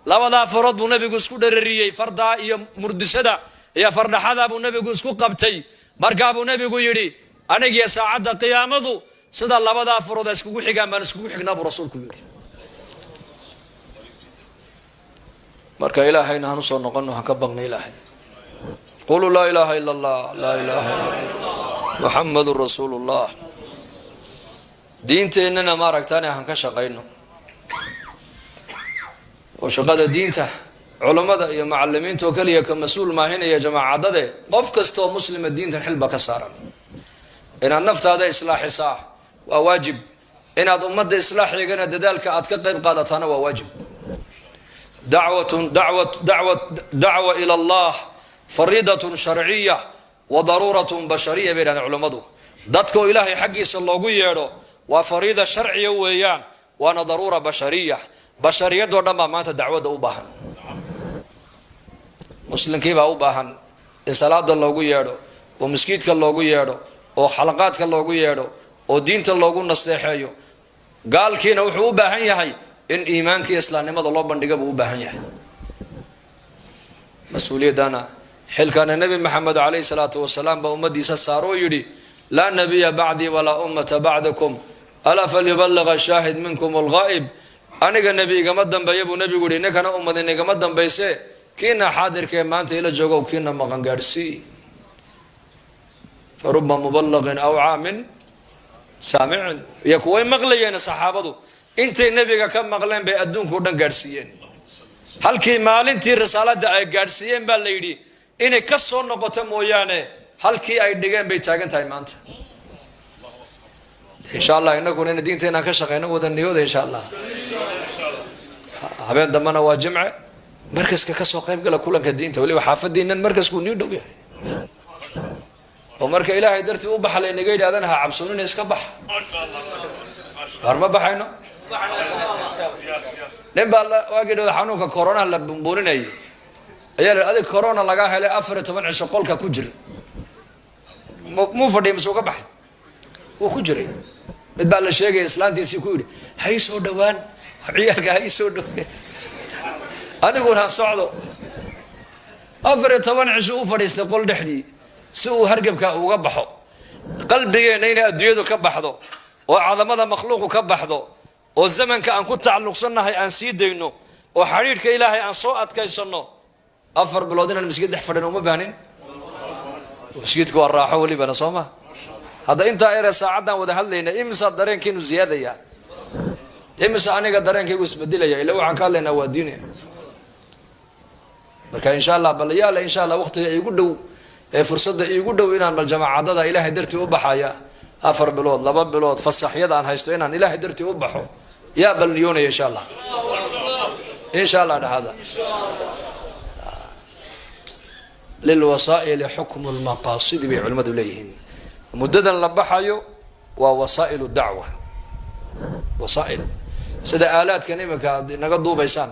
labadaa farood buu nabigu isku dherariyey, fardaa iyo murdisada iyo fardhaxadaa buu nabigu isku qabtay. markaa buu nabigu yidhi anigiyo saacadda qiyaamadu sida labadaa farood ay iskugu xigaan baan iskugu xignaa buu rasuulku yidhi. marka ilaahayna hanu soo noqono, han ka baqna ilaahay. quluu laa ilaaha ila allah, laa ilaaha illa allah muxamadun rasuulullah. diinteennana maaragtaan han ka shaqayno, oo shaqada diinta culammada iyo macalimiinta oo keliya ka mas-uul maahinaya jamaacadade, qof kastaoo muslima diintan xilba ka saaran. inaad naftaada islaaxisaa waa waajib, inaad ummadda islaaxigana dadaalka aad ka qayb qaadataana waa waajib. dacwa ila allah fariidatun sharciya wa daruuratun bashariya bay dhahdeen culammadu. dadkaoo ilaahay xaggiisa loogu yeedho waa fariida sharciya weeyaan, waana daruura bashariya. bashariyadoo dhan baa maanta dacwadda u baahan. muslimkiibaa u baahan in salaada loogu yeedho, oo maskiidka loogu yeedho, oo xalaqaadka loogu yeedho, oo diinta loogu nasteexeeyo. gaalkiina wuxuu u baahan yahay in iimaanka iyo islaamnimada loo bandhiga buu u baahan yahay. mas-uuliyaddana xilkaana nebi maxamed calayhi salaatu wasalaam baa ummadiisa saaroo yidhi laa nabiya bacdii walaa ummata bacdakum alaa falyubaliga shaahid minkum alghaa'ib. aniga nebi igama dambeeya buu nebigu yihi, ninkana ummadin igama dambayse, kiina xaadirkee maanta ila joogow kiina maqan gaadhsii. faruba mubalagin awcaa min saamicin. iyo kuway maqlayeen saxaabadu, intay nebiga ka maqleen bay adduunka o dhan gaadhsiiyeen. halkii maalintii risaalada ay gaadhsiiyeen baa la yidhi inay ka soo noqoto mooyaane halkii ay dhigeen bay taagan tahay maanta. insha allah inaguna ina diinta inaan ka shaqeyno wada niyooda insha allah. habeen dambana waa jimce, markaska kasoo qayb gala kulanka diinta, waliba xaafadiinan markaskuu nii dhow yahay. oo marka ilaahay dartii u baxa laynaga yidhahdana ha cabsoonina iska bax. waar ma baxayno. nin baa waagii dhawda xanuunka corona la bumbuuninayay, ayaa la adig corona lagaa helay 14 cisho qolka ku jira. muu fadhiya mise uga baxay? wuu ku jiray. mid baa la sheegaya islaantiisii ku yidhi hay soo dhowaan, ciyaalka hay soo dhowaan, aniguna ha socdo. 14 cisho u fadhiistay qol dhexdii si uu hargebka uga baxo. qalbigeena inay adduunyadu ka baxdo, oo cadamada makhluuqu ka baxdo, oo zamanka aan ku tacalluqsannahay aan sii dayno, oo xariirka ilaahay aan soo adkaysano. 4 bilood inaan masjid dhex fadhino uma baanin. masjidku waa raaxo welibana soo ma. hadda intaa ere saacadan wada hadlayna imisa dareenkeenu ziyaadaya, imisa aniga dareenkaygu isbedelaya. ilaa waxaan ka hadlaynaa waa diine. marka insha allah balayaala insha allah waqtiga iigu dhow ee fursadda iigu dhow inaan bal jamaacadada ilaahay dartii u baxaya 4 bilood 2 bilood fasaxyada aan haysto inaan ilaahay dartii u baxo yaa bal niyoonaya insha allah. insha allah dhahada lilwasaa'il xukmu lmaqaasid bay culimmadu leeyihiin. muddadan la baxayo waa wasaa'ilu dacwa. wasaa'il sida aalaadkan iminka aad naga duubaysaan,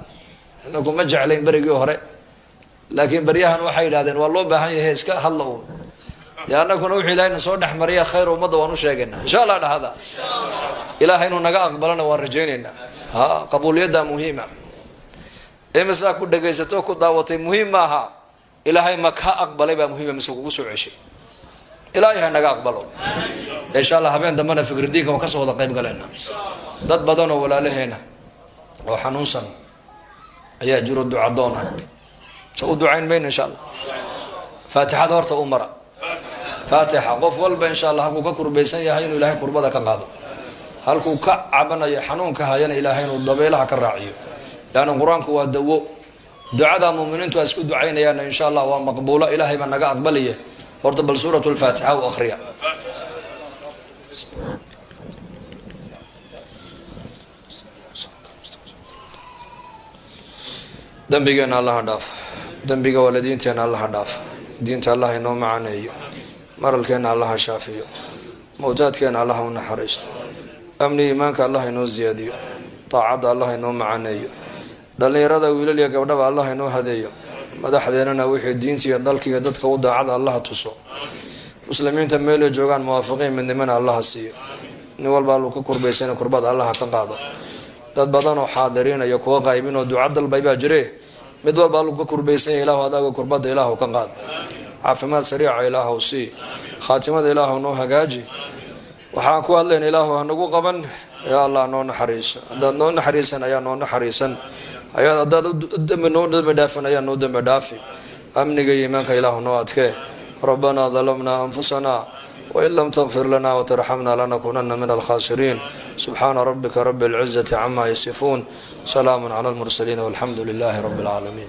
inagu ma jeclayn berigii hore, laakiin baryahan waxay yidhahdeen waa loo baahan yahay iska hadla uun. dee annaguna wuxuu ilaahay na soo dhex mariya khayr ummadda waan u sheegaynaa insha allah dhahada. ilaahay inuu naga aqbalana waan rajaynaynaa. qabuuliyadda muhiima. imisaa ku dhegaysato ku daawatay muhiim maaha, ilaahay ma ka aqbalay baa muhiima mise kugu soo ceshay. ilaahay ha naga aqbalo insha allah. habeen dambana fikridiinka waan kasoo wada qayb galeyna. dad badan oo walaalaheena oo xanuunsan ayaa jiro ducadoona, so u ducayn mayno insha allah. faatixada horta u mara. faatixa qof walba insha allah halkuu ka kurbaysan yahay inuu ilaahay kurbada ka qaado, halkuu ka cabanayo xanuunka hayana ilaahay inuu dabeelaha ka raaciyo. laanna qur-aanku waa dawo. ducada muuminiintu ay isku ducaynayaana insha allah waa maqbuulo, ilaahay baa naga aqbalaya. horta bal suuratu lfaatixa u akhriya. dembigeena allaha dhaaf, dembiga waalidiinteena allaha dhaaf, diinta allah inoo macaneeyo, maralkeena allaha shaafiyo, mawtaadkeena allaha u naxariisto, amni iimaanka allah inoo ziyaadiyo, taacadda allah inoo macaneeyo, dhallinyarada wiilal iyo gabdhaba allah inoo hadeeyo, madaxdeennana wixii diinta iyo dalka iyo dadka u daacada allaha tuso muslimiinta meelay joogaan muwaafiqiin midnimana allaha siiyo nin walba alluu ka kurbaysana kurbada allaha ka qaado dad badan oo xaadiriin iyo kuwa qaybin oo duca dalbay baa jire mid walba alluu ka kurbaysanya ilaahu adaaga kurbada ilaahu ka qaado caafimaad sariica ilaahu sii khaatimada ilaahu noo hagaaji waxaan ku hadlayna ilaahu hanagu qaban yaa allah noo naxariiso haddaad noo naxariisan ayaa noo naxariisan haddaad noo dambi dhaafan ayaa noo dambi dhaafi amniga iyo iimaanka ilaahu noo adkee ربنا ظلمنا أنفسنا وإن لم تغفر لنا وترحمنا لنكونن من الخاسرين سبحان ربك رب العزة عما يصفون سلام على المرسلين والحمد لله رب العالمين